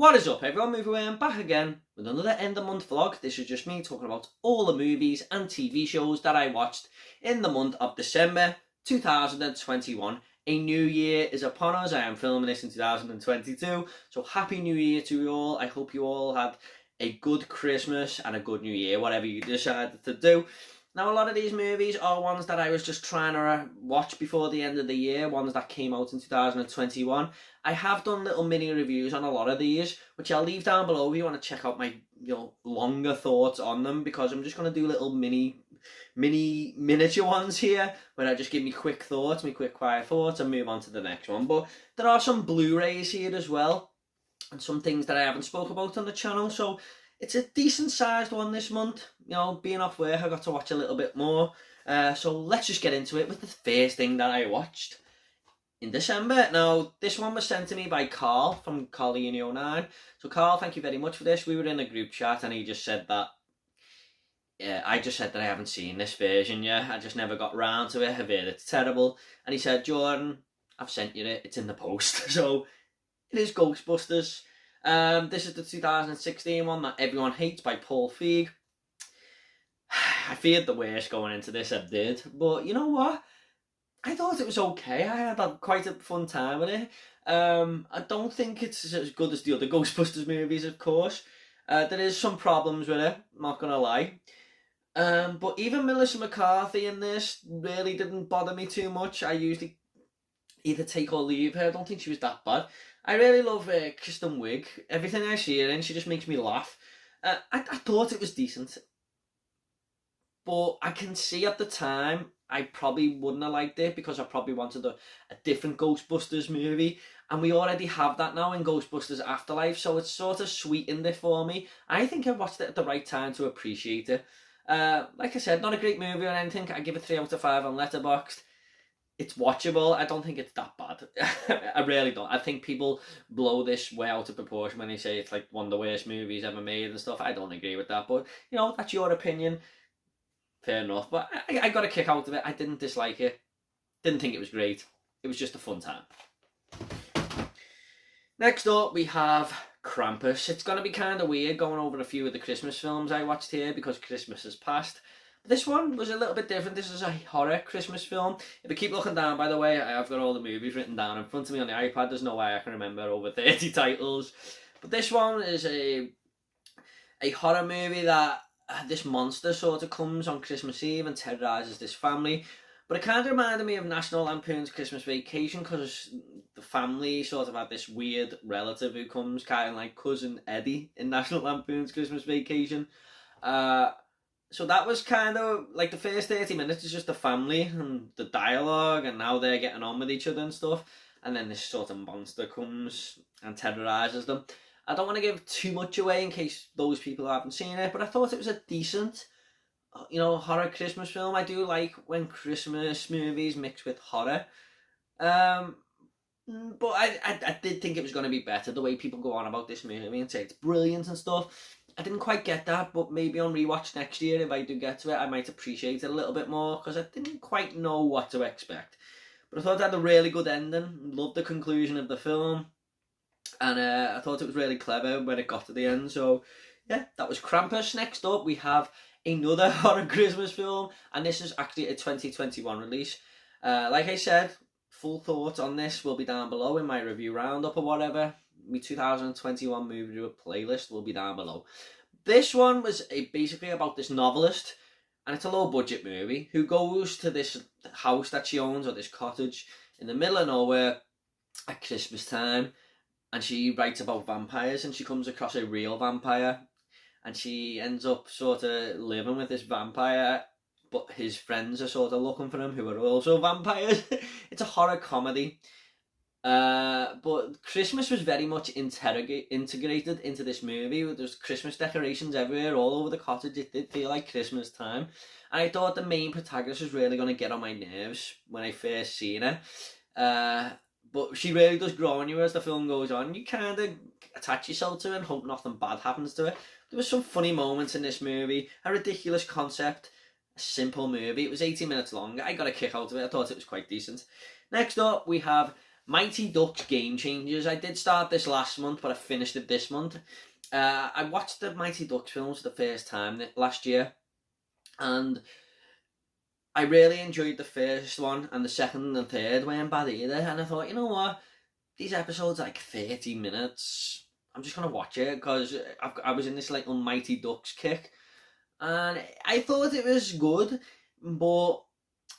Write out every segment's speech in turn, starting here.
What is up everyone, Movieworm back again with another end of month vlog. This is just me talking about all the movies and TV shows that I watched in the month of December 2021. A new year is upon us. I am filming this in 2022, so happy new year to you all. I hope you all had a good Christmas and a good new year, whatever you decided to do. Now, a lot of these movies are ones that I was just trying to watch before the end of the year, ones that came out in 2021. I have done little mini reviews on a lot of these, which I'll leave down below if you want to check out my longer thoughts on them, because I'm just going to do little miniature ones here, where I just give me quick thoughts, me quick quiet thoughts, and move on to the next one. But there are some Blu-rays here as well, and some things that I haven't spoke about on the channel, so it's a decent sized one this month. Being off work, I got to watch a little bit more. So let's just get into it with the first thing that I watched in December. Now, this one was sent to me by Carl from Carlini09. So Carl, thank you very much for this. We were in a group chat and he just said that, I just said that I haven't seen this version yet. I just never got round to it. I've heard it's terrible. And he said, Jordan, I've sent you it. It's in the post. So it is Ghostbusters. This is the 2016 one that everyone hates by Paul Feig. I feared the worst going into this, I did. But you know what? I thought it was okay. I had quite a fun time with it. I don't think it's as good as the other Ghostbusters movies, of course. There is some problems with it, not gonna lie. But even Melissa McCarthy in this really didn't bother me too much. I usually either take or leave her. I don't think she was that bad. I really love Kristen Wiig. Everything I see her in, she just makes me laugh. I thought it was decent. But I can see at the time, I probably wouldn't have liked it because I probably wanted a different Ghostbusters movie. And we already have that now in Ghostbusters Afterlife, so it's sort of sweetened it for me. I think I watched it at the right time to appreciate it. Like I said, not a great movie or anything. I give it 3 out of 5 on Letterboxd. It's watchable. I don't think it's that bad. I really don't. I think people blow this way out of proportion when they say it's like one of the worst movies ever made and stuff. I don't agree with that, but that's your opinion. Fair enough. But I got a kick out of it. I didn't dislike it. Didn't think it was great. It was just a fun time. Next up, we have Krampus. It's going to be kind of weird going over a few of the Christmas films I watched here because Christmas has passed. This one was a little bit different. This is a horror Christmas film. If I keep looking down, by the way, I've got all the movies written down in front of me on the iPad. There's no way I can remember over 30 titles. But this one is a horror movie that this monster sort of comes on Christmas Eve and terrorises this family. But it kind of reminded me of National Lampoon's Christmas Vacation because the family sort of had this weird relative who comes, kind of like Cousin Eddie in National Lampoon's Christmas Vacation. So that was kind of like the first 30 minutes is just the family and the dialogue and how they're getting on with each other and stuff. And then this sort of monster comes and terrorises them. I don't want to give too much away in case those people haven't seen it, but I thought it was a decent, horror Christmas film. I do like when Christmas movies mix with horror. But I did think it was going to be better, the way people go on about this movie and say it's brilliant and stuff. I didn't quite get that, but maybe on rewatch next year, if I do get to it, I might appreciate it a little bit more, because I didn't quite know what to expect. But I thought it had a really good ending, loved the conclusion of the film, and I thought it was really clever when it got to the end. So yeah, that was Krampus. Next up, we have another horror Christmas film, and this is actually a 2021 release. Like I said, full thoughts on this will be down below in my review roundup or whatever. My 2021 movie review playlist will be down below. This one was basically about this novelist, and it's a low budget movie, who goes to this house that she owns, or this cottage in the middle of nowhere at Christmas time, and she writes about vampires, and she comes across a real vampire, and she ends up sort of living with this vampire, but his friends are sort of looking for him, who are also vampires. It's a horror comedy. But Christmas was very much integrated into this movie. There's Christmas decorations everywhere, all over the cottage. It did feel like Christmas time. And I thought the main protagonist was really going to get on my nerves when I first seen her. But she really does grow on you as the film goes on. You kind of attach yourself to her and hope nothing bad happens to her. There was some funny moments in this movie, a ridiculous concept, a simple movie. It was 80 minutes long. I got a kick out of it. I thought it was quite decent. Next up, we have Mighty Ducks Game Changers. I did start this last month, but I finished it this month. I watched the Mighty Ducks films for the first time last year, and I really enjoyed the first one, and the second and third weren't bad either. And I thought, you know what, these episodes are like 30 minutes. I'm just gonna watch it because I was in this like Mighty Ducks kick, and I thought it was good, but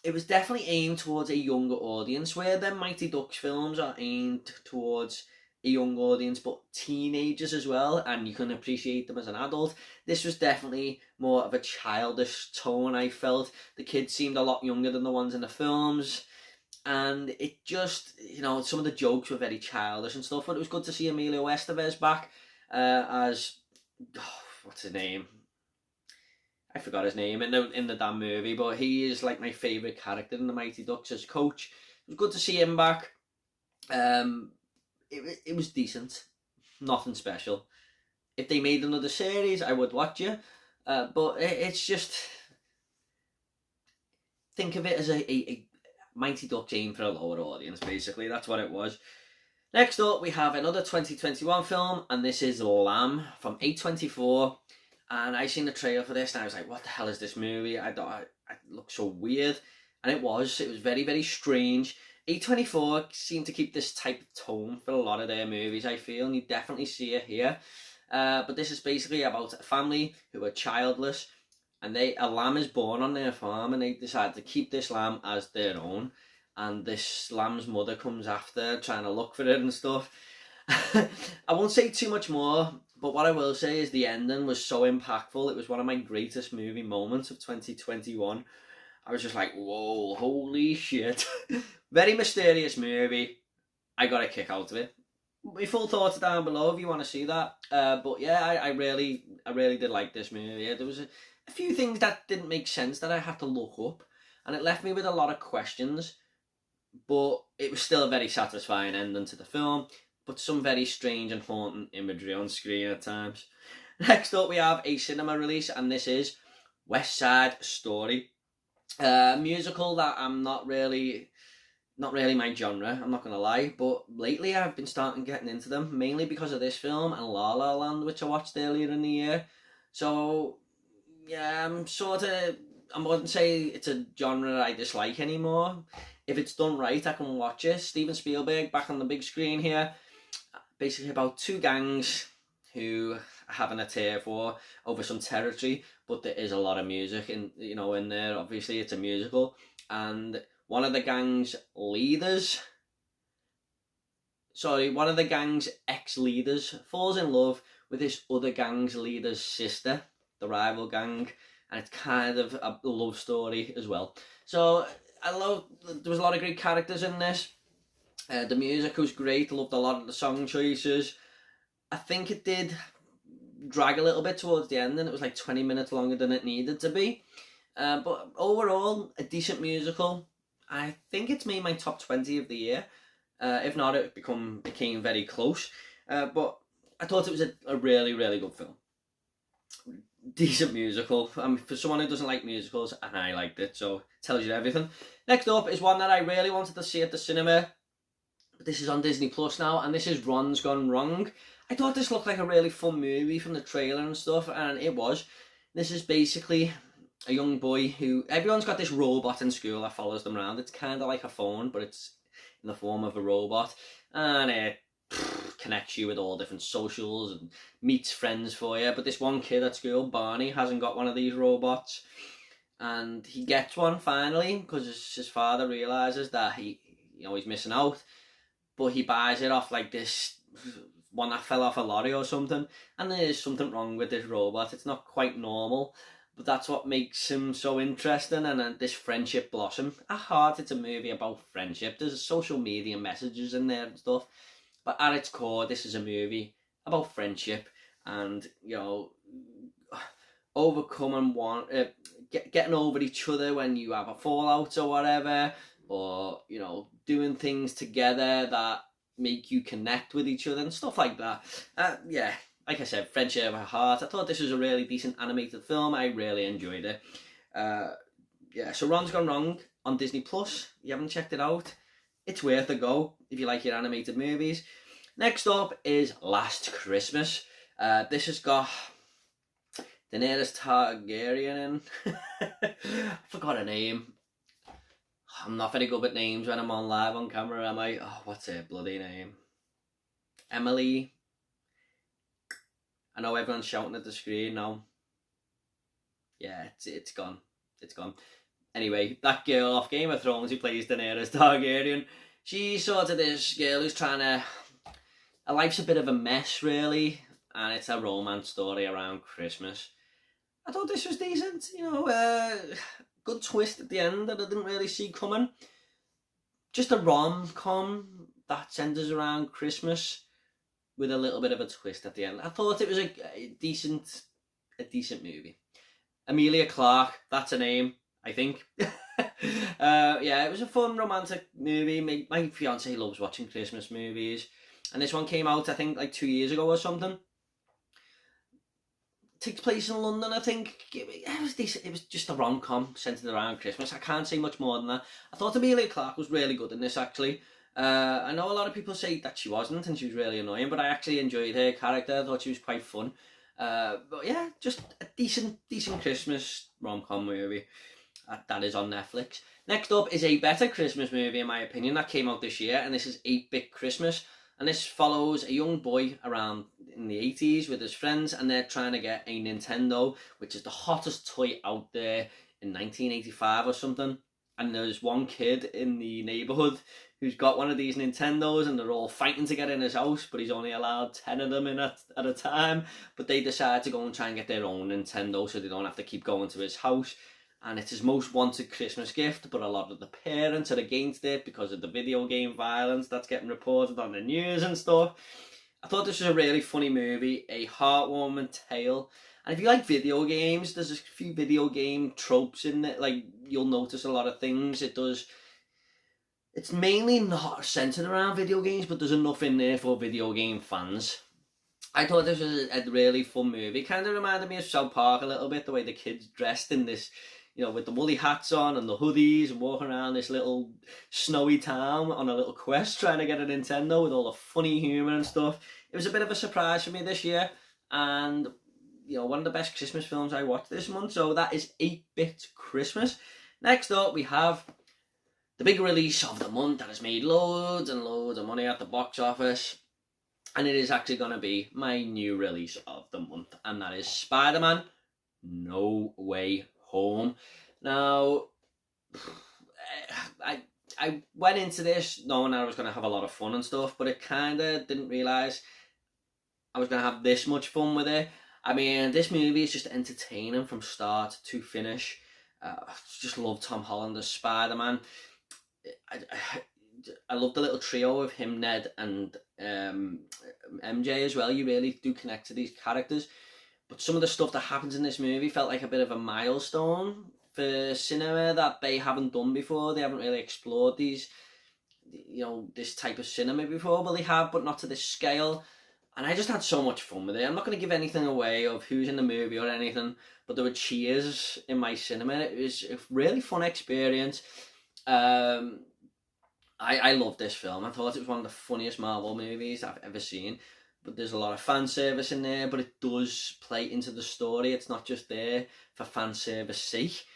it was definitely aimed towards a younger audience, where the Mighty Ducks films are aimed towards a young audience, but teenagers as well, and you can appreciate them as an adult. This was definitely more of a childish tone, I felt. The kids seemed a lot younger than the ones in the films, and it just, you know, some of the jokes were very childish and stuff, but it was good to see Emilio Estevez back as, what's his name? I forgot his name in the damn movie, but he is like my favourite character in the Mighty Ducks as coach. It was good to see him back. It was decent, nothing special. If they made another series, I would watch it, but it's just, think of it as a Mighty Ducks aimed for a lower audience, basically. That's what it was. Next up, we have another 2021 film, and this is Lamb from A24. And I seen the trailer for this, and I was like, what the hell is this movie? I thought it looked so weird, and it was very, very strange. A24 seem to keep this type of tone for a lot of their movies, I feel, and you definitely see it here. But this is basically about a family who are childless, and a lamb is born on their farm, and they decide to keep this lamb as their own, and this lamb's mother comes after, trying to look for it and stuff. I won't say too much more, but what I will say is the ending was so impactful. It was one of my greatest movie moments of 2021. I was just like, whoa, holy shit. Very mysterious movie. I got a kick out of it. My full thoughts down below if you want to see that. But yeah, I really did like this movie. There was a few things that didn't make sense that I had to look up, and it left me with a lot of questions, but it was still a very satisfying ending to the film, but some very strange and haunting imagery on screen at times. Next up, we have a cinema release, and this is West Side Story. Musical that I'm not really my genre, I'm not gonna lie, but lately I've been starting getting into them, mainly because of this film and La La Land, which I watched earlier in the year. So yeah, I wouldn't say it's a genre I dislike anymore. If it's done right, I can watch it. Steven Spielberg back on the big screen here. Basically about two gangs who are having a tear for over some territory, but there is a lot of music in there. Obviously, it's a musical, and one of the gang's ex-leaders falls in love with this other gang's leader's sister, the rival gang, and it's kind of a love story as well. So there was a lot of great characters in this. The music was great. I loved a lot of the song choices. I think it did drag a little bit towards the end, and it was like 20 minutes longer than it needed to be. But overall, a decent musical. I think it's made my top 20 of the year. If not, it became very close. But I thought it was a really, really good film. Decent musical. For someone who doesn't like musicals, and I liked it, so it tells you everything. Next up is one that I really wanted to see at the cinema. But this is on Disney Plus now, and this is Ron's Gone Wrong. I thought this looked like a really fun movie from the trailer and stuff, and it was. This is basically a young boy who... Everyone's got this robot in school that follows them around. It's kind of like a phone, but it's in the form of a robot. And it connects you with all different socials and meets friends for you. But this one kid at school, Barney, hasn't got one of these robots. And he gets one finally, because his father realises that he's missing out. But he buys it off like this one that fell off a lorry or something, and there's something wrong with this robot. It's not quite normal, but that's what makes him so interesting, and then this friendship blossom. At heart, it's a movie about friendship. There's social media messages in there and stuff, but at its core, this is a movie about friendship and, overcoming getting over each other when you have a fallout or whatever, or doing things together that make you connect with each other and stuff like that. Like I said, friendship at heart. I thought this was a really decent animated film. I really enjoyed it. So Ron's Gone Wrong on Disney Plus. You haven't checked it out, It's worth a go if you like your animated movies. Next up is Last Christmas. This has got Daenerys Targaryen in. I forgot her name. I'm not very good with names when I'm on live on camera, am I? Oh, what's her bloody name? Emily. I know everyone's shouting at the screen now. Yeah, it's gone. It's gone. Anyway, that girl off Game of Thrones who plays Daenerys Targaryen, she's sort of this girl who's trying to... Her life's a bit of a mess, really, and it's a romance story around Christmas. I thought this was decent, you know, good twist at the end that I didn't really see coming. Just a rom-com that centres around Christmas with a little bit of a twist at the end. I thought it was a decent movie. Emilia Clarke, that's her name, I think. Yeah, it was a fun romantic movie. My fiance loves watching Christmas movies, and this one came out I think like 2 years ago or something. It takes place in London, I think. It was decent. It was just a rom-com centered around Christmas. I can't say much more than that. I thought Emilia Clarke was really good in this, actually. I know a lot of people say that she wasn't and she was really annoying, but I actually enjoyed her character. I thought she was quite fun. But yeah, just a decent Christmas rom-com movie that is on Netflix. Next up is a better Christmas movie, in my opinion, that came out this year, and this is 8-Bit Christmas. And this follows a young boy around in the 80s with his friends, and they're trying to get a Nintendo, which is the hottest toy out there in 1985 or something. And there's one kid in the neighbourhood who's got one of these Nintendos, and they're all fighting to get in his house, but he's only allowed 10 of them in at a time. But they decide to go and try and get their own Nintendo so they don't have to keep going to his house. And it's his most wanted Christmas gift, but a lot of the parents are against it because of the video game violence that's getting reported on the news and stuff. I thought this was a really funny movie, a heartwarming tale. And if you like video games, there's a few video game tropes in it. Like, you'll notice a lot of things. It's mainly not centered around video games, but there's enough in there for video game fans. I thought this was a really fun movie. Kind of reminded me of South Park a little bit, the way the kids dressed in this, you know, with the woolly hats on and the hoodies and walking around this little snowy town on a little quest trying to get a Nintendo with all the funny humour and stuff. It was a bit of a surprise for me this year, and you know, one of the best Christmas films I watched this month. So that is 8-Bit Christmas. Next up, we have the big release of the month that has made loads and loads of money at the box office. And it is actually going to be my new release of the month. And that is Spider-Man No Way Home. Now, I went into this knowing I was going to have a lot of fun and stuff, but I kind of didn't realise I was going to have this much fun with it. I mean, this movie is just entertaining from start to finish. I just love Tom Holland as Spider-Man. I love the little trio of him, Ned, and MJ as well. You really do connect to these characters. But some of the stuff that happens in this movie felt like a bit of a milestone for cinema that they haven't done before. They haven't really explored these, you know, this type of cinema before. Well, they have, but not to this scale. And I just had so much fun with it. I'm not going to give anything away of who's in the movie or anything, but there were cheers in my cinema. It was a really fun experience. I loved this film. I thought it was one of the funniest Marvel movies I've ever seen. But there's a lot of fan service in there, but it does play into the story. It's not just there for fan service sake.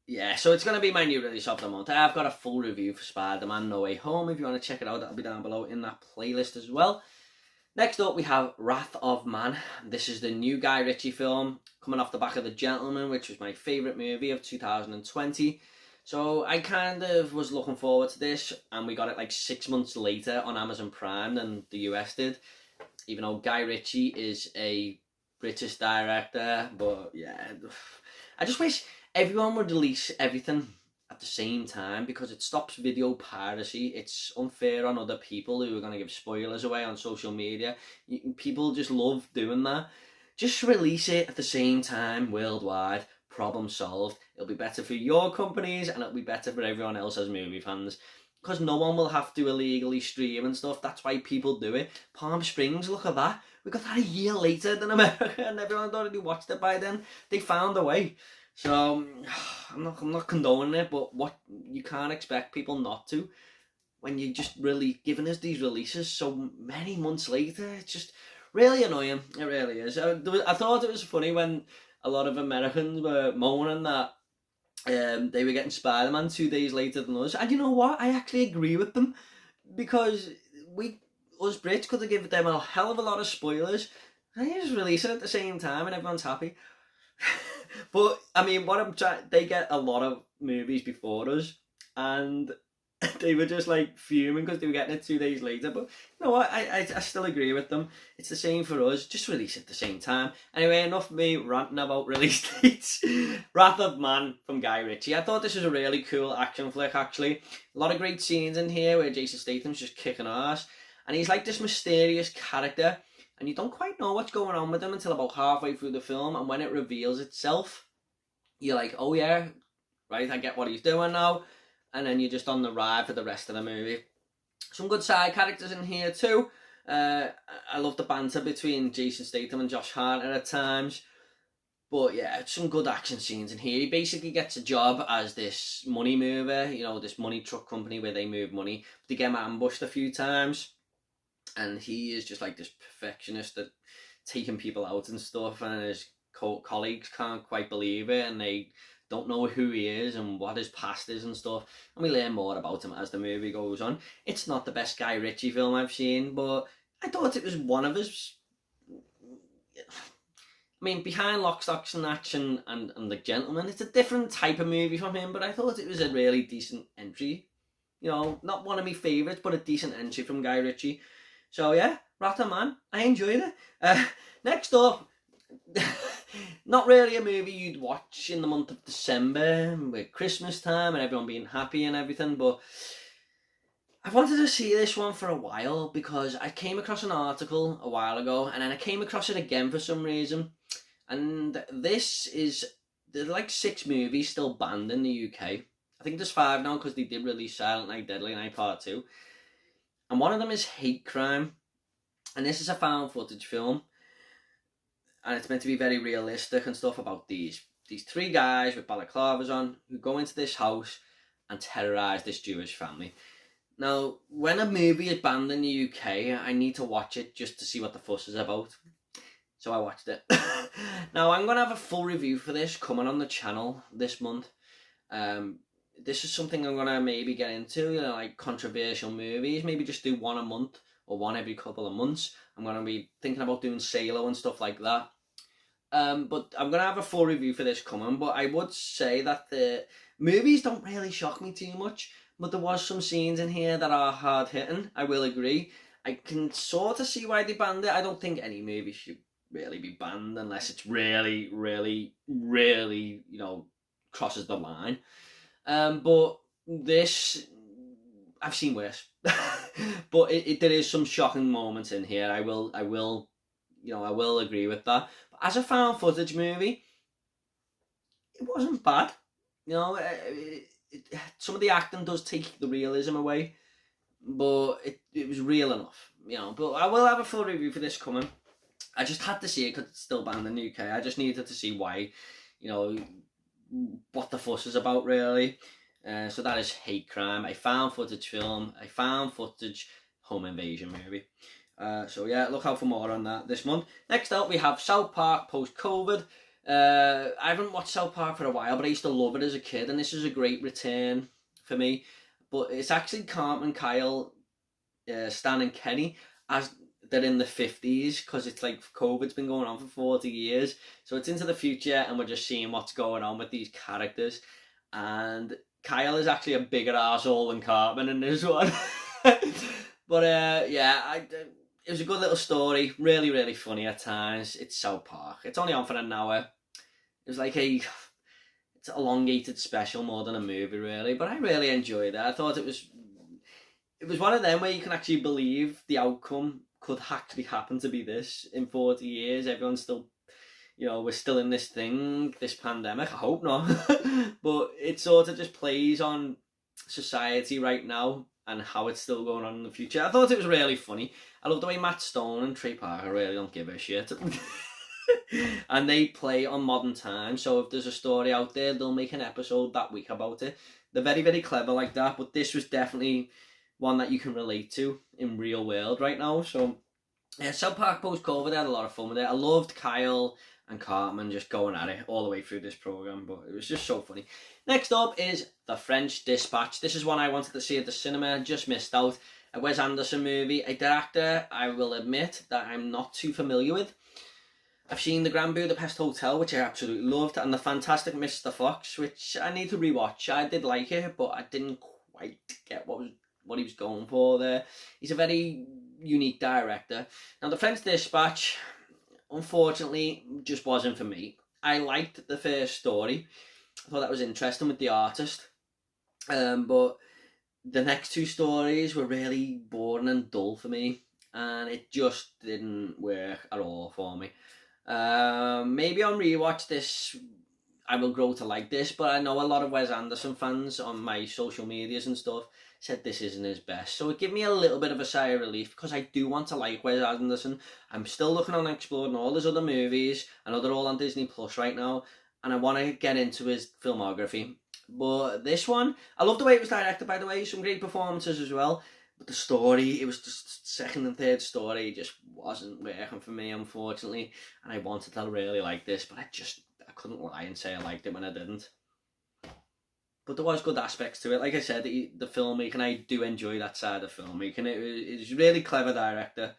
Yeah, so it's going to be my new release of the month. I've got a full review for Spider-Man No Way Home. If you want to check it out, that'll be down below in that playlist as well. Next up, we have Wrath of Man. This is the new Guy Ritchie film, coming off the back of The Gentleman, which was my favourite movie of 2020. So I kind of was looking forward to this, and we got it like 6 months later on Amazon Prime than the US did. Even though Guy Ritchie is a British director, but yeah. I just wish everyone would release everything at the same time, because it stops video piracy. It's unfair on other people who are going to give spoilers away on social media. People just love doing that. Just release it at the same time worldwide. Problem solved. It'll be better for your companies, and it'll be better for everyone else as movie fans, because no one will have to illegally stream and stuff. That's why people do it. Palm Springs, look at that. We got that a year later than America, and everyone had already watched it by then. They found a way. So I'm not condoning it, but what you can't expect people not to. when you're just really giving us these releases so many months later. It's just really annoying. It really is. I thought it was funny when a lot of Americans were moaning that they were getting Spider-Man 2 days later than us. And you know what? I actually agree with them, because us Brits could have given them a hell of a lot of spoilers. They just release it at the same time and everyone's happy. But I mean, they get a lot of movies before us, and they were just like fuming because they were getting it 2 days later. But you know what? I still agree with them. It's the same for us. Just release it at the same time. Anyway, enough of me ranting about release dates. Wrath of Man from Guy Ritchie. I thought this was a really cool action flick, actually. A lot of great scenes in here where Jason Statham's just kicking ass, and he's like this mysterious character, and you don't quite know what's going on with him until about halfway through the film, and when it reveals itself, you're like, oh yeah, right, I get what he's doing now. And then you're just on the ride for the rest of the movie. Some good side characters in here too. I love the banter between Jason Statham and Josh Hartnett at times. But yeah, some good action scenes in here. He basically gets a job as this money mover, you know, this money truck company where they move money. But they get him ambushed a few times. And he is just like this perfectionist at taking people out and stuff. And his colleagues can't quite believe it, and they don't know who he is and what his past is and stuff, and we learn more about him as the movie goes on. It's not the best Guy Ritchie film I've seen, but I thought it was one of his... I mean, behind Lock, Stock and Action and The Gentleman, it's a different type of movie from him, but I thought it was a really decent entry. You know, not one of my favourites, but a decent entry from Guy Ritchie. So yeah, Wrath of Man, I enjoyed it. Next up, not really a movie you'd watch in the month of December with Christmas time and everyone being happy and everything, but I've wanted to see this one for a while because I came across an article a while ago, and then I came across it again for some reason, and there's like 6 movies still banned in the UK. I think there's 5 now because they did release Silent Night, Deadly Night Part 2, and one of them is Hate Crime, and this is a found footage film. And it's meant to be very realistic and stuff about these 3 guys with balaclavas on who go into this house and terrorise this Jewish family. Now, when a movie is banned in the UK, I need to watch it just to see what the fuss is about. So I watched it. Now, I'm going to have a full review for this coming on the channel this month. This is something I'm going to maybe get into, you know, like controversial movies. Maybe just do one a month or one every couple of months. I'm going to be thinking about doing Salo and stuff like that. But I'm going to have a full review for this coming, but I would say that the movies don't really shock me too much, but there was some scenes in here that are hard-hitting, I will agree. I can sort of see why they banned it. I don't think any movie should really be banned unless it's really, really, really, you know, crosses the line. But this, I've seen worse. But there is some shocking moments in here. I will agree with that. But as a found footage movie, it wasn't bad. You know, some of the acting does take the realism away, but it was real enough. You know, but I will have a full review for this coming. I just had to see it because it's still banned in the UK. I just needed to see why, you know, what the fuss is about, really. So that is Hate Crime, a found footage film, a found footage home invasion movie. So yeah, look out for more on that this month. Next up, we have South Park post-COVID. I haven't watched South Park for a while, but I used to love it as a kid, and this is a great return for me. But it's actually Cartman, Kyle, Stan and Kenny as they're in the 50s, because it's like COVID's been going on for 40 years. So it's into the future, and we're just seeing what's going on with these characters. And Kyle is actually a bigger arsehole than Cartman in this one. But yeah, it was a good little story. Really, really funny at times. It's South Park. It's only on for an hour. It was like it's an elongated special more than a movie, really. But I really enjoyed it. I thought it was one of them where you can actually believe the outcome could actually happen to be this in 40 years. Everyone's still, you know, we're still in this thing, this pandemic. I hope not. But it sort of just plays on society right now and how it's still going on in the future. I thought it was really funny. I love the way Matt Stone and Trey Parker really don't give a shit. And they play on modern times, so if there's a story out there, they'll make an episode that week about it. They're very, very clever like that, but this was definitely one that you can relate to in real world right now. So yeah, South Park post-COVID, I had a lot of fun with it. I loved Kyle and Cartman just going at it all the way through this program, but it was just so funny. Next up is The French Dispatch. This is one I wanted to see at the cinema, just missed out. A Wes Anderson movie, a director I will admit that I'm not too familiar with. I've seen The Grand Budapest Hotel, which I absolutely loved, and The Fantastic Mr. Fox, which I need to rewatch. I did like it, but I didn't quite get what he was going for there. He's a very unique director. Now, The French Dispatch, unfortunately, just wasn't for me. I liked the first story. I thought that was interesting with the artist. But the next two stories were really boring and dull for me, and it just didn't work at all for me. Maybe on rewatch this I will grow to like this, but I know a lot of Wes Anderson fans on my social medias and stuff said this isn't his best, so it gave me a little bit of a sigh of relief, because I do want to like Wes Anderson. I'm still looking on exploring all his other movies. I know they're all on Disney Plus right now, and I want to get into his filmography. But this one, I love the way it was directed, by the way, some great performances as well. But the story, it was just second and third story, just wasn't working for me, unfortunately. And I wanted to really like this, but I couldn't lie and say I liked it when I didn't. But there was good aspects to it. Like I said, the filmmaking, I do enjoy that side of filmmaking. It's a really clever director.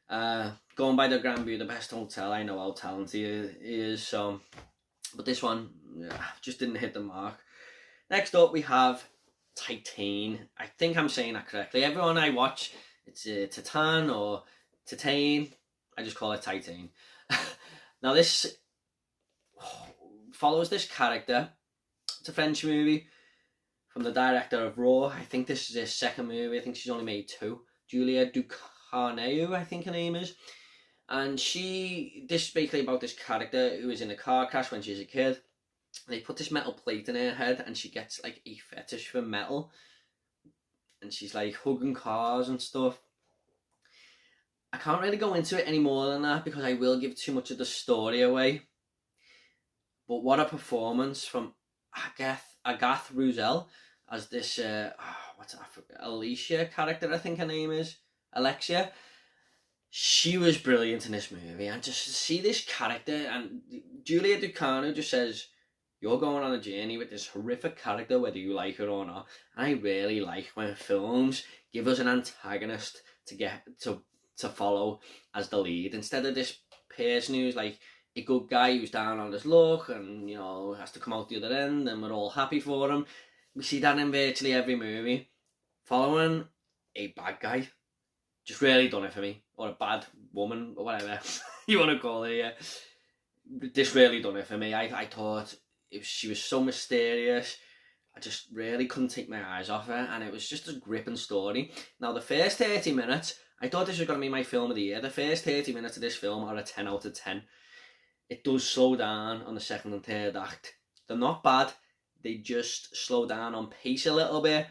Going by The Grand Budapest Hotel, I know how talented he is. So, but this one just didn't hit the mark. Next up, we have Titan. I think I'm saying that correctly. Everyone I watch, it's Titan or Titan. I just call it Titan. Now this follows this character. It's a French movie from the director of Raw. I think this is his second movie. I think she's only made two. Julia Ducournau, I think her name is. And this is basically about this character who was in a car crash when she was a kid. They put this metal plate in her head, and she gets like a fetish for metal, and she's like hugging cars and stuff. I can't really go into it any more than that, because I will give too much of the story away. But what a performance from Agathe Roussel as this Alicia character, I think her name is Alexia. She was brilliant in this movie, and just to see this character, and Julia Ducournau just says, you're going on a journey with this horrific character, whether you like it or not. And I really like when films give us an antagonist to follow as the lead, instead of this person who's like a good guy who's down on his luck and, you know, has to come out the other end, and we're all happy for him. We see that in virtually every movie. Following a bad guy just really done it for me, or a bad woman, or whatever you want to call it. Yeah, this really done it for me. I thought she was so mysterious. I just really couldn't take my eyes off her, and it was just a gripping story. Now, the first 30 minutes, I thought this was going to be my film of the year. The first 30 minutes of this film are a 10 out of 10. It does slow down on the second and third act. They're not bad. They just slow down on pace a little bit,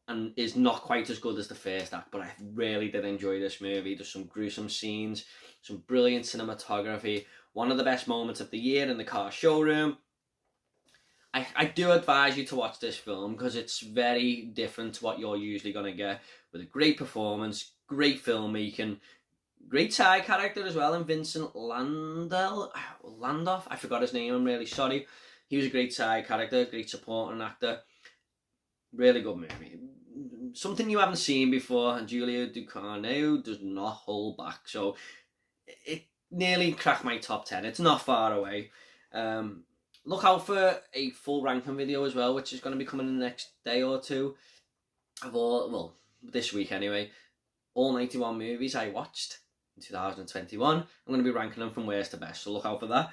and is not quite as good as the first act. But I really did enjoy this movie. There's some gruesome scenes, some brilliant cinematography, one of the best moments of the year in the car showroom. I do advise you to watch this film, because it's very different to what you're usually going to get, with a great performance, great filmmaking, great side character as well, and Vincent Landolph, I forgot his name, I'm really sorry. He was a great side character, great supporting actor. Really good movie. Something you haven't seen before, and Julia Ducournau does not hold back. So it nearly cracked my top 10. It's not far away. Look out for a full ranking video as well, which is going to be coming in the next day or two. This week anyway. All 91 movies I watched in 2021. I'm going to be ranking them from worst to best, so look out for that.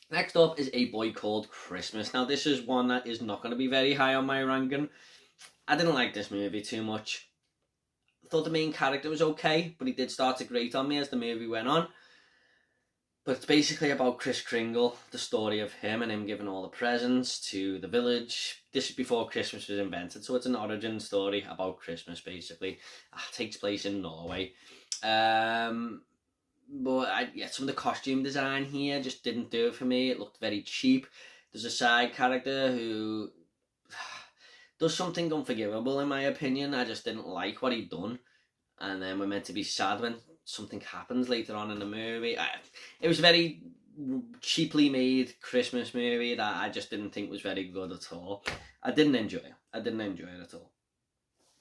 Next up is A Boy Called Christmas. Now, this is one that is not going to be very high on my ranking. I didn't like this movie too much. I thought the main character was okay, but he did start to grate on me as the movie went on. But it's basically about Kris Kringle, the story of him and him giving all the presents to the village. This is before Christmas was invented, so it's an origin story about Christmas, basically. It takes place in Norway. But some of the costume design here just didn't do it for me. It looked very cheap. There's a side character who There's something unforgivable in my opinion. I just didn't like what he'd done, and then we're meant to be sad when something happens later on in the movie. It was a very cheaply made Christmas movie that I just didn't think was very good at all. I didn't enjoy it at all.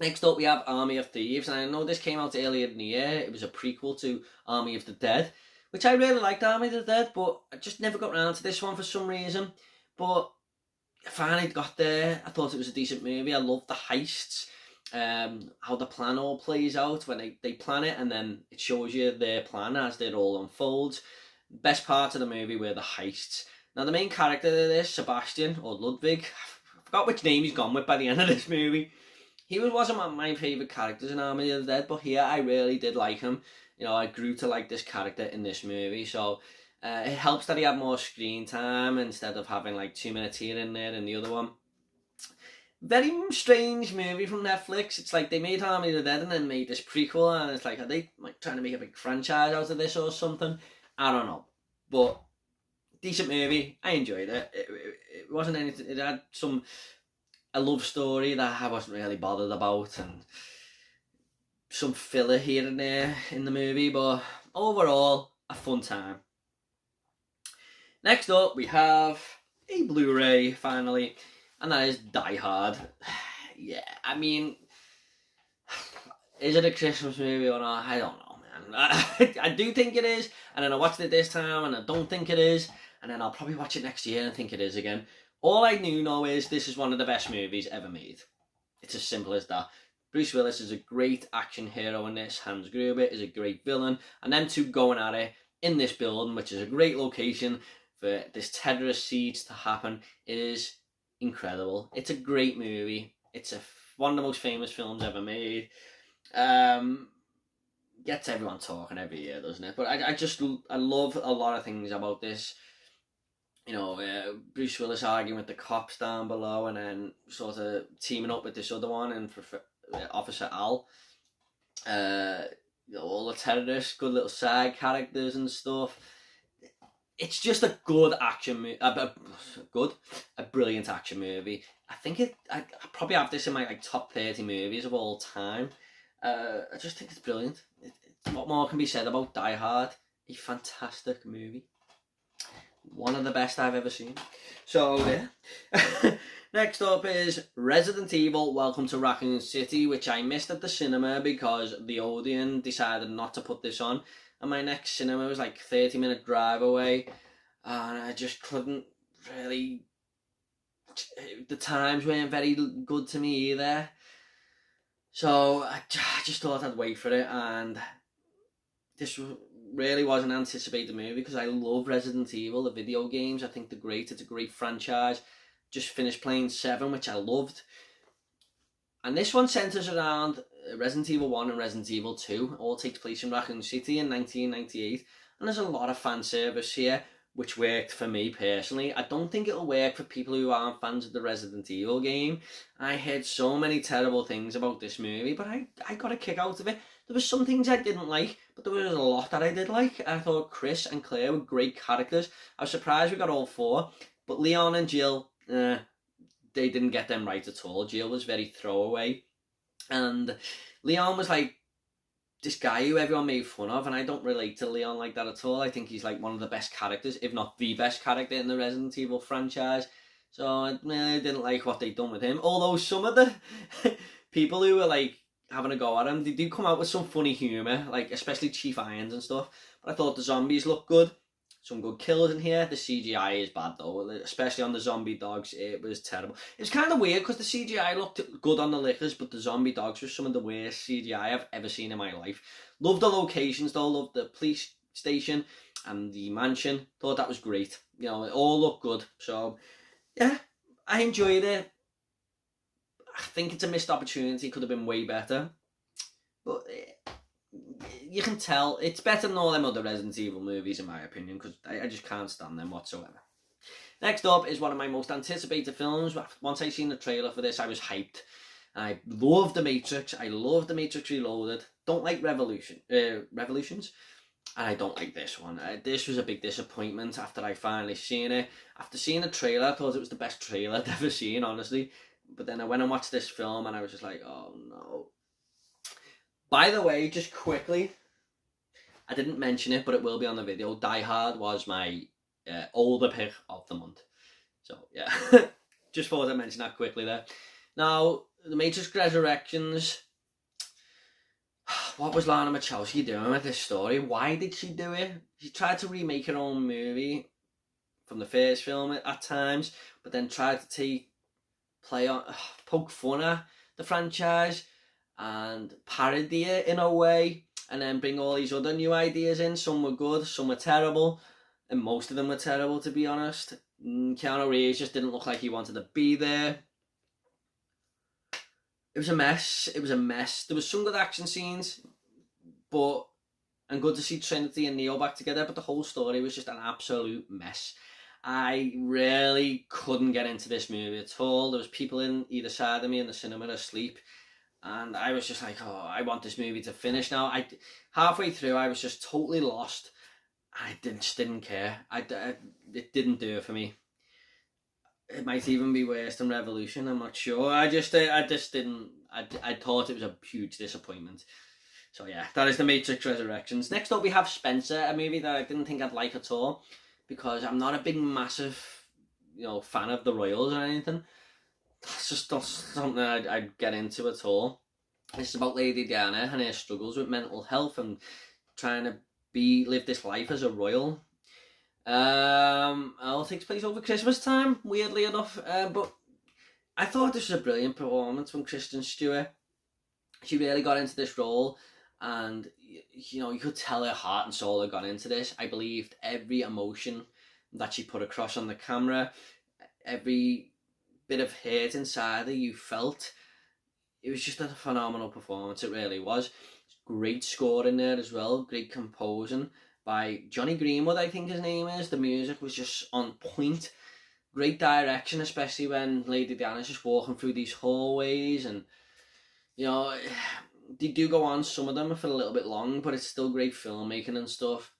Next up we have Army of Thieves, and I know this came out earlier in the year. It was a prequel to Army of the Dead, which I really liked Army of the Dead, but I just never got around to this one for some reason. But I finally got there. I thought it was a decent movie. I loved the heists, how the plan all plays out when they plan it, and then it shows you their plan as it all unfolds. Best part of the movie were the heists. Now the main character of this, Sebastian, or Ludwig, I forgot which name he's gone with by the end of this movie. He wasn't one of my favourite characters in Army of the Dead, but here I really did like him. You know, I grew to like this character in this movie, so it helps that he had more screen time instead of having like 2 minutes here and there in the other one. Very strange movie from Netflix. It's like they made Army of the Dead and then made this prequel, and it's like, are they like trying to make a big franchise out of this or something? I don't know, but decent movie. I enjoyed it. It wasn't anything. It had a love story that I wasn't really bothered about, and some filler here and there in the movie, but overall a fun time. Next up we have a Blu-ray finally, and that is Die Hard. Yeah, I mean, is it a Christmas movie or not? I don't know, man. I do think it is, and then I watched it this time and I don't think it is, and then I'll probably watch it next year and think it is again. All I know is this is one of the best movies ever made. It's as simple as that. Bruce Willis is a great action hero in this. Hans Gruber is a great villain. And them two going at it in this building, which is a great location for this terrorist siege to happen, is incredible. It's a great movie. It's one of the most famous films ever made. Gets everyone talking every year, doesn't it? But I love a lot of things about this. You know, Bruce Willis arguing with the cops down below, and then sort of teaming up with this other one, and Officer Al. All the terrorists, good little side characters and stuff. It's just a good action movie. A brilliant action movie. I think I probably have this in my top 30 movies of all time. I just think it's brilliant. What more can be said about Die Hard? A fantastic movie. One of the best I've ever seen. So, yeah. Next up is Resident Evil Welcome to Raccoon City, which I missed at the cinema because the Odeon decided not to put this on. And my next cinema was like 30-minute drive away. And I just couldn't really... The times weren't very good to me either. So I just thought I'd wait for it. And this really was an anticipated movie because I love Resident Evil, the video games. I think they're great. It's a great franchise. Just finished playing 7, which I loved. And this one centres around Resident Evil 1 and Resident Evil 2. It all takes place in Raccoon City in 1998. And there's a lot of fan service here, which worked for me personally. I don't think it'll work for people who aren't fans of the Resident Evil game. I heard so many terrible things about this movie, but I got a kick out of it. There were some things I didn't like, but there was a lot that I did like. I thought Chris and Claire were great characters. I was surprised we got all 4, but Leon and Jill, they didn't get them right at all. Jill was very throwaway, and Leon was like this guy who everyone made fun of, and I don't relate to Leon like that at all. I think he's like one of the best characters, if not the best character in the Resident Evil franchise. So I didn't like what they'd done with him. Although some of the people who were like having a go at him, they do come out with some funny humour, like especially Chief Irons and stuff. But I thought the zombies looked good. Some good kills in here. The CGI is bad though, especially on the zombie dogs. It was terrible. It was kind of weird because the CGI looked good on the lickers, but the zombie dogs were some of the worst CGI I've ever seen in my life. Loved the locations though. Loved the police station and the mansion. Thought that was great. You know, it all looked good. So yeah, I enjoyed it. I think it's a missed opportunity. Could have been way better, but you can tell it's better than all them other Resident Evil movies in my opinion, because I just can't stand them whatsoever. Next up is one of my most anticipated films. Once I seen the trailer for this, I was hyped. I love The Matrix. I love The Matrix Reloaded. Don't like Revolutions, and I don't like this one. This was a big disappointment after I finally seen it. After seeing the trailer, I thought it was the best trailer I'd ever seen, honestly. But then I went and watched this film and I was just like, oh no. By the way, just quickly, I didn't mention it, but it will be on the video. Die Hard was my older pick of the month. So, yeah. Just thought I'd mention that quickly there. Now, The Matrix Resurrections. What was Lana Wachowski doing with this story? Why did she do it? She tried to remake her own movie from the first film at times, but then tried to poke fun at the franchise and parody it in a way, and then bring all these other new ideas in. Some were good, some were terrible, and most of them were terrible, to be honest. Keanu Reeves just didn't look like he wanted to be there. It was a mess. It was a mess. There was some good action scenes, and good to see Trinity and Neo back together, but the whole story was just an absolute mess. I really couldn't get into this movie at all. There was people in either side of me in the cinema asleep, and I was just like, oh, I want this movie to finish now. Halfway through, I was just totally lost. I just didn't care. It didn't do it for me. It might even be worse than Revolution, I'm not sure. I just didn't. I thought it was a huge disappointment. So yeah, that is The Matrix Resurrections. Next up we have Spencer, a movie that I didn't think I'd like at all, because I'm not a big, massive, fan of the Royals or anything. It's just not something I'd get into at all. It's about Lady Diana and her struggles with mental health and trying to live this life as a royal. It all takes place over Christmas time, weirdly enough. But I thought this was a brilliant performance from Kristen Stewart. She really got into this role, and you could tell her heart and soul had gone into this. I believed every emotion that she put across on the camera, every bit of hurt inside her you felt. It was just a phenomenal performance, it really was. Great score in there as well, great composing by Johnny Greenwood, I think his name is. The music was just on point. Great direction, especially when Lady Diana's just walking through these hallways, and they do go on, some of them are for a little bit long, but it's still great filmmaking and stuff.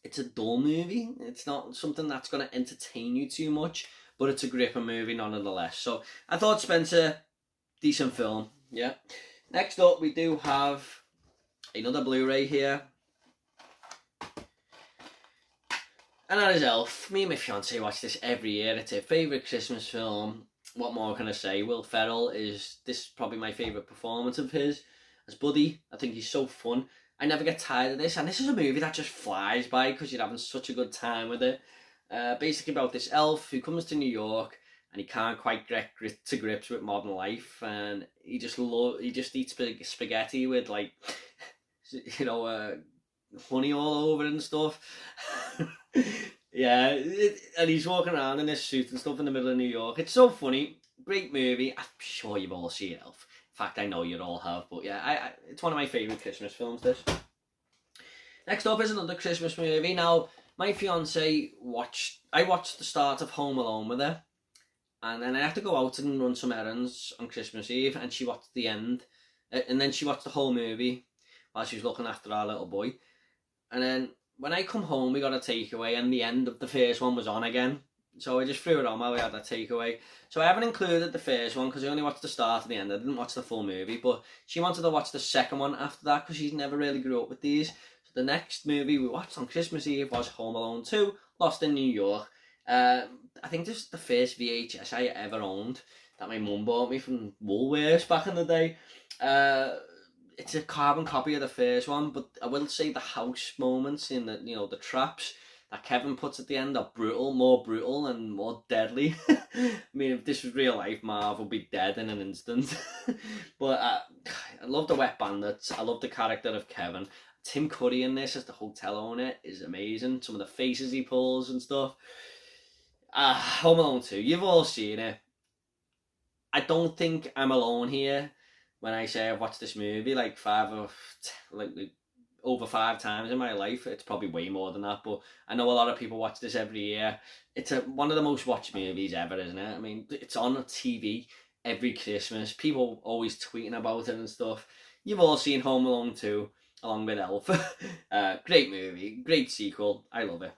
It's a dull movie. It's not something that's going to entertain you too much, but it's a gripping movie nonetheless. So I thought Spencer, decent film. Yeah. Next up, we do have another Blu-ray here. And that is Elf. Me and my fiance watch this every year. It's her favourite Christmas film. What more can I say? Will Ferrell this is probably my favourite performance of his as Buddy. I think he's so fun. I never get tired of this, and this is a movie that just flies by because you're having such a good time with it. Basically about this elf who comes to New York and he can't quite get to grips with modern life, and he just eats spaghetti with honey all over it and stuff. Yeah, and he's walking around in this suit and stuff in the middle of New York. It's so funny. Great movie. I'm sure you've all seen Elf. In fact, I know you all have. But yeah, it's one of my favourite Christmas films, this. Next up is another Christmas movie. Now, my fiance I watched the start of Home Alone with her. And then I had to go out and run some errands on Christmas Eve. And she watched the end. And then she watched the whole movie while she was looking after our little boy. And then when I come home, we got a takeaway, and the end of the first one was on again. So I just threw it on while we had that takeaway. So I haven't included the first one because I only watched the start and the end. I didn't watch the full movie, but she wanted to watch the second one after that because she's never really grew up with these. So the next movie we watched on Christmas Eve was Home Alone 2, Lost in New York. I think this is the first VHS I ever owned that my mum bought me from Woolworths back in the day. It's a carbon copy of the first one, but I will say the house moments in the traps that Kevin puts at the end are more brutal and more deadly. I mean, if this was real life, Marv would be dead in an instant. But I love the Wet Bandits. I love the character of Kevin. Tim Curry in this as the hotel owner is amazing. Some of the faces he pulls and stuff. Home Alone 2, you've all seen it. I don't think I'm alone here when I say I've watched this movie over 5 times in my life. It's probably way more than that, but I know a lot of people watch this every year. It's one of the most watched movies ever, isn't it? I mean, it's on TV every Christmas. People always tweeting about it and stuff. You've all seen Home Alone 2 along with Elf. Great movie, great sequel. I love it.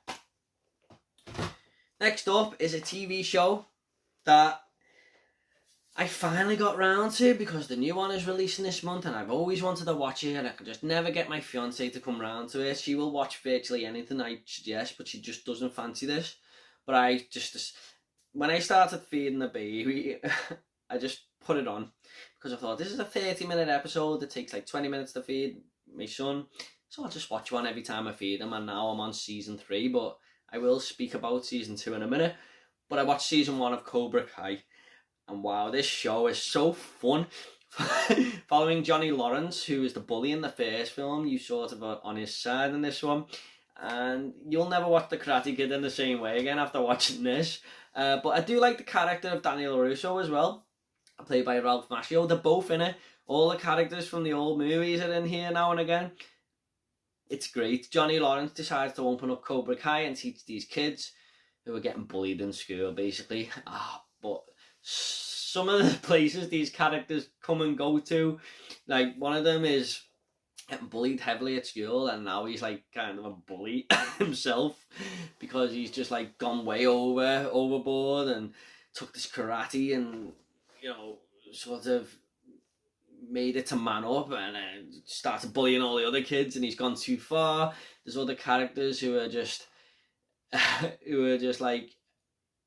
Next up is a TV show that I finally got round to it because the new one is releasing this month and I've always wanted to watch it and I can just never get my fiance to come round to it. She will watch virtually anything I suggest, but she just doesn't fancy this. But when I started feeding the baby, I just put it on because I thought this is a 30-minute episode. It takes like 20 minutes to feed my son. So I'll just watch one every time I feed him, and now I'm on season 3, but I will speak about season 2 in a minute. But I watched season 1 of Cobra Kai. And wow, this show is so fun. Following Johnny Lawrence, who is the bully in the first film, you sort of are on his side in this one. And you'll never watch The Karate Kid in the same way again after watching this. But I do like the character of Daniel LaRusso as well, played by Ralph Macchio. They're both in it. All the characters from the old movies are in here now and again. It's great. Johnny Lawrence decides to open up Cobra Kai and teach these kids who are getting bullied in school, basically. But some of the places these characters come and go to, like one of them is getting bullied heavily at school, and now he's like kind of a bully himself because he's just like gone way overboard and took this karate and, you know, sort of made it to man up and started bullying all the other kids, and he's gone too far. There's other characters who are just like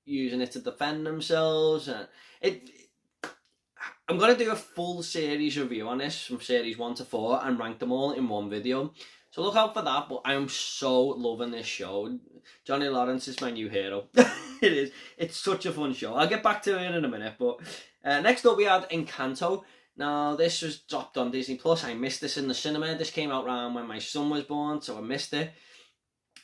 using it to defend themselves, and I'm going to do a full series review on this from series 1 to 4 and rank them all in one video, so look out for that. But I'm so loving this show. Johnny Lawrence is my new hero. It's such a fun show. I'll get back to it in a minute, but next up we had Encanto. Now this was dropped on Disney Plus. I missed this in the cinema. This came out around when my son was born, so I missed it.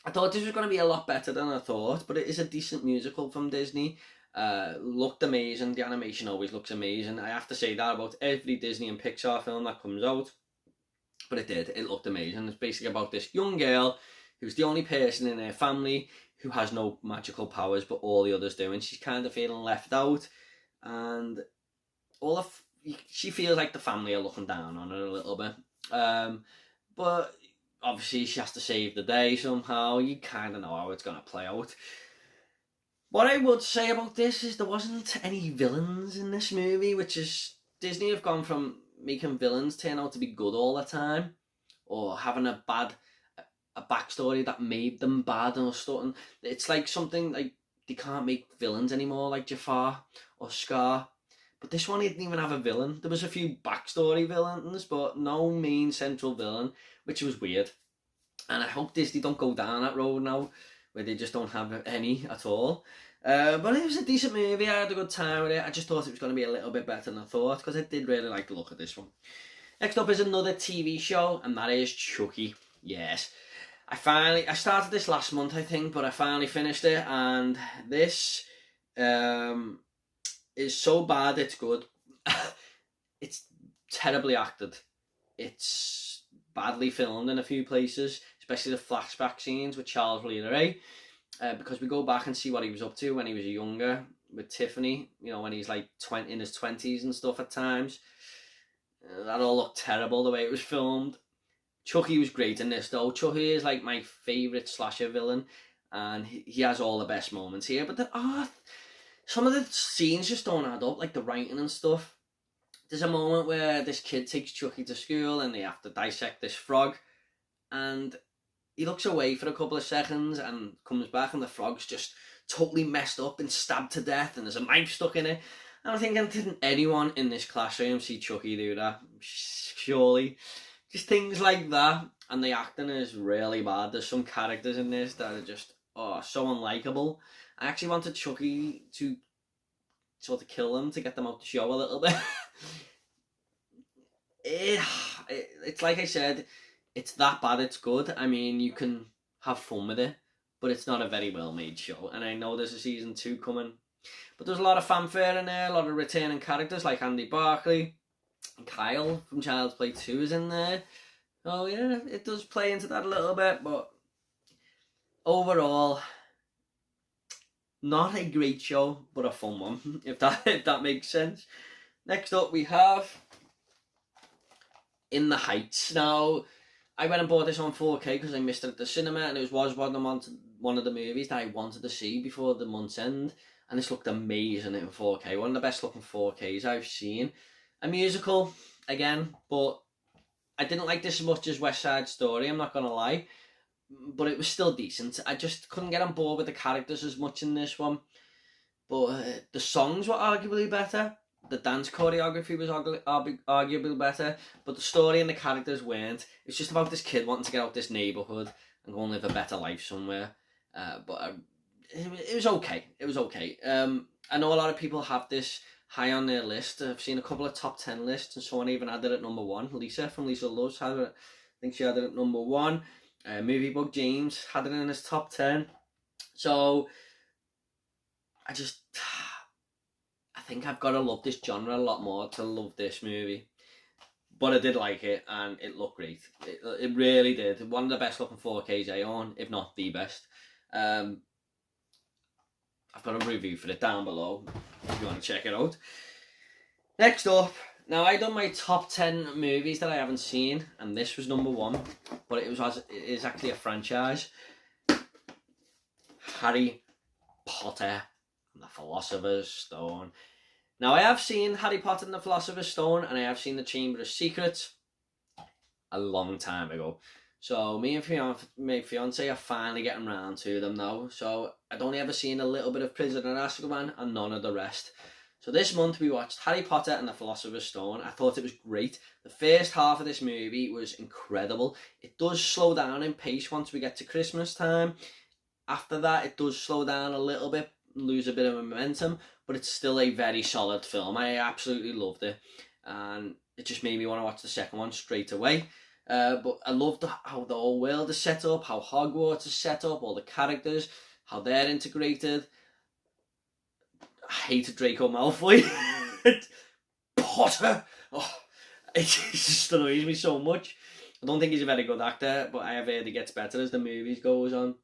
I thought this was going to be a lot better than I thought, but it is a decent musical from Disney. Looked amazing. The animation always looks amazing. I have to say that about every Disney and Pixar film that comes out. But it did. It looked amazing. It's basically about this young girl who's the only person in her family who has no magical powers, but all the others do. And she's kind of feeling left out. And she feels like the family are looking down on her a little bit. But obviously she has to save the day somehow. You kind of know how it's going to play out. What I would say about this is there wasn't any villains in this movie, which is Disney have gone from making villains turn out to be good all the time, or having a backstory that made them bad or something. It's like something like they can't make villains anymore, like Jafar or Scar. But this one didn't even have a villain. There was a few backstory villains, but no main central villain, which was weird. And I hope Disney don't go down that road now, where they just don't have any at all. But it was a decent movie. I had a good time with it. I just thought it was going to be a little bit better than I thought, because I did really like the look of this one. Next up is another TV show, and that is Chucky. Yes. I started this last month, I think, but I finally finished it, and this is so bad it's good. It's terribly acted. It's badly filmed in a few places, especially the flashback scenes with Charles Lee Ray, because we go back and see what he was up to when he was younger with Tiffany, you know, when he's like in his 20s and stuff at times. That all looked terrible the way it was filmed. Chucky was great in this though. Chucky is like my favourite slasher villain, and he has all the best moments here, but some of the scenes just don't add up, like the writing and stuff. There's a moment where this kid takes Chucky to school and they have to dissect this frog, and he looks away for a couple of seconds and comes back, and the frog's just totally messed up and stabbed to death, and there's a knife stuck in it. And I'm thinking, didn't anyone in this classroom see Chucky do that? Surely. Just things like that. And the acting is really bad. There's some characters in this that are just so unlikable. I actually wanted Chucky to sort of kill them to get them out the show a little bit. It's like I said, it's that bad it's good. I mean, you can have fun with it, but it's not a very well made show. And I know there's a season 2 coming, but there's a lot of fanfare in there, a lot of returning characters like Andy Barclay, and Kyle from Child's Play 2 is in there. Oh yeah, it does play into that a little bit, but overall, not a great show, but a fun one, if that makes sense. Next up we have In the Heights. Now, I went and bought this on 4K because I missed it at the cinema, and it was one of the movies that I wanted to see before the month's end. and this looked amazing in 4K. One of the best looking 4Ks I've seen. A musical, again, but I didn't like this as much as West Side Story, I'm not going to lie. But it was still decent. I just couldn't get on board with the characters as much in this one. But the songs were arguably better. The dance choreography was arguably better. But the story and the characters weren't. It's just about this kid wanting to get out this neighbourhood and go and live a better life somewhere. It was okay. It was okay. I know a lot of people have this high on their list. I've seen a couple of top 10 lists, and someone even had it at number 1. Lisa from Lisa Loves had it. I think she had it at number 1. Movie Bug James had it in his top 10. So I think I've got to love this genre a lot more to love this movie. But I did like it, and it looked great. It really did. One of the best looking 4Ks I own, if not the best. I've got a review for it down below if you want to check it out. Next up, now I done my top 10 movies that I haven't seen, and this was number 1, but it is actually a franchise. Harry Potter and the Philosopher's Stone. Now I have seen Harry Potter and the Philosopher's Stone, and I have seen the Chamber of Secrets a long time ago. So me and my fiance are finally getting round to them now. So I'd only ever seen a little bit of Prisoner of Azkaban and none of the rest. So this month we watched Harry Potter and the Philosopher's Stone. I thought it was great. The first half of this movie was incredible. It does slow down in pace once we get to Christmas time. After that, it does slow down a little bit, lose a bit of momentum, but it's still a very solid film. I absolutely loved it, and it just made me want to watch the second one straight away. But I loved how the whole world is set up, how Hogwarts is set up, all the characters, how they're integrated. I hated Draco Malfoy. Potter! Oh, it just annoys me so much. I don't think he's a very good actor, but I have heard he gets better as the movies goes on.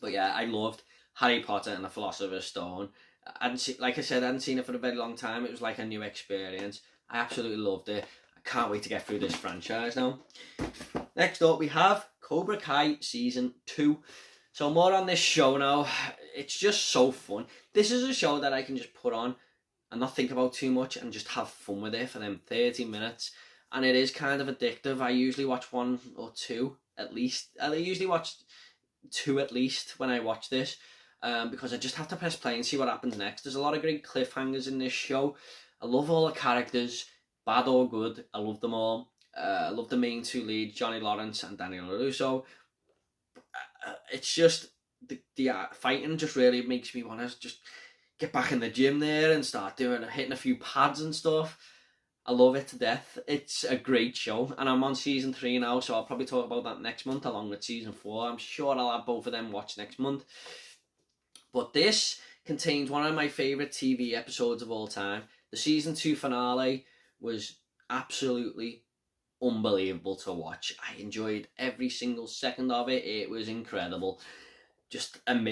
But yeah, I loved Harry Potter and the Philosopher's Stone. Like I said, I hadn't seen it for a very long time. It was like a new experience. I absolutely loved it. I can't wait to get through this franchise now. Next up, we have Cobra Kai Season 2. So more on this show now. It's just so fun. This is a show that I can just put on and not think about too much and just have fun with it for them 30 minutes. And it is kind of addictive. I usually watch 1 or 2 at least. I usually watch 2 at least when I watch this. Because I just have to press play and see what happens next. There's a lot of great cliffhangers in this show. I love all the characters, bad or good. I love them all. I love the main 2 leads, Johnny Lawrence and Daniel LaRusso. It's just the fighting just really makes me want to just get back in the gym there and start hitting a few pads and stuff. I love it to death. It's a great show, and I'm on season 3 now, so I'll probably talk about that next month along with season 4. I'm sure I'll have both of them watched next month. But this contains one of my favourite TV episodes of all time. The season 2 finale was absolutely unbelievable to watch. I enjoyed every single second of it. It was incredible. I'm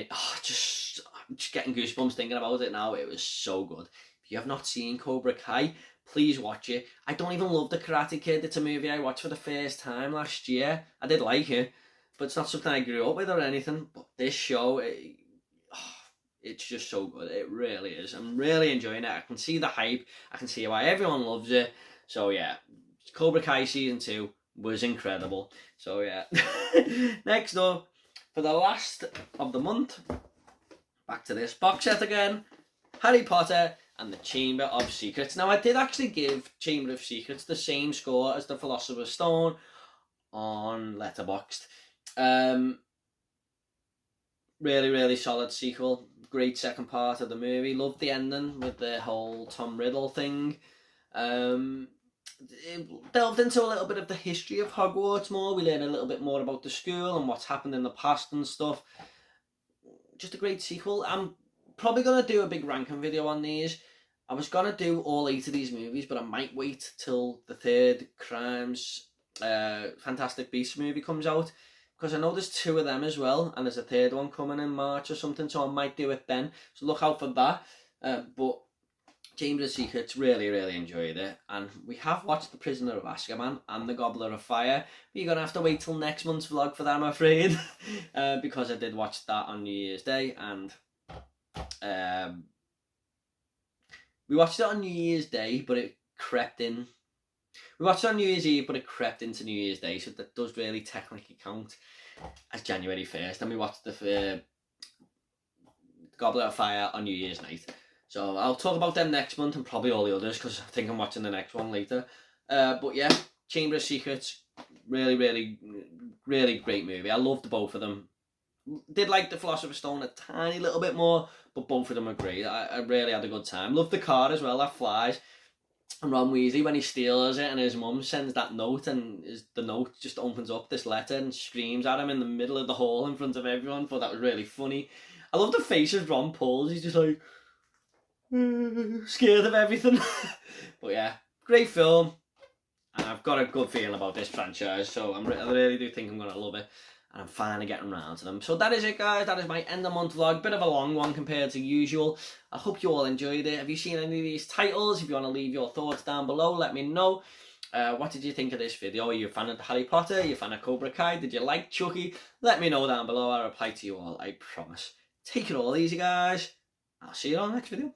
just getting goosebumps thinking about it now. It was so good. If you have not seen Cobra Kai, please watch it. I don't even love The Karate Kid. It's a movie I watched for the first time last year. I did like it, but it's not something I grew up with or anything. But this show, it's just so good. It really is. I'm really enjoying it. I can see the hype. I can see why everyone loves it. So yeah, Cobra Kai Season 2 was incredible. So yeah. Next up, for the last of the month, back to this box set again, Harry Potter and the Chamber of Secrets. Now I did actually give Chamber of Secrets the same score as the Philosopher's Stone on Letterboxd. Really, really solid sequel. Great second part of the movie. Loved the ending with the whole Tom Riddle thing. It delved into a little bit of the history of Hogwarts more. We learned a little bit more about the school and what's happened in the past and stuff. Just a great sequel. I'm probably going to do a big ranking video on these. I was going to do all 8 of these movies, but I might wait till the 3rd Crimes Fantastic Beasts movie comes out, because I know there's 2 of them as well, and there's a 3rd one coming in March or something, so I might do it then. So look out for that. But Chamber of Secrets, really, really enjoyed it. And we have watched The Prisoner of Azkaban and The Goblet of Fire. But you're going to have to wait till next month's vlog for that, I'm afraid. Because I did watch that on New Year's Day. And We watched it on New Year's Day, but it crept in. We watched it on New Year's Eve, but it crept into New Year's Day, so that does really technically count as January 1st. And we watched the Goblet of Fire on New Year's night. So I'll talk about them next month and probably all the others because I think I'm watching the next one later. But yeah, Chamber of Secrets, really, really, really great movie. I loved both of them. Did like the Philosopher's Stone a tiny little bit more, but both of them are great. I really had a good time. Loved the car as well, that flies. And Ron Weasley, when he steals it and his mum sends that note and the note just opens up this letter and screams at him in the middle of the hall in front of everyone. Thought that was really funny. I love the faces Ron pulls. He's just like scared of everything. But yeah, great film. And I've got a good feeling about this franchise, so I really do think I'm going to love it. And I'm finally getting around to them. So that is it, guys. That is my end of month vlog. Bit of a long one compared to usual. I hope you all enjoyed it. Have you seen any of these titles? If you want to leave your thoughts down below, let me know. What did you think of this video? Are you a fan of Harry Potter? Are you a fan of Cobra Kai? Did you like Chucky? Let me know down below. I'll reply to you all, I promise. Take it all easy, guys. I'll see you on the next video.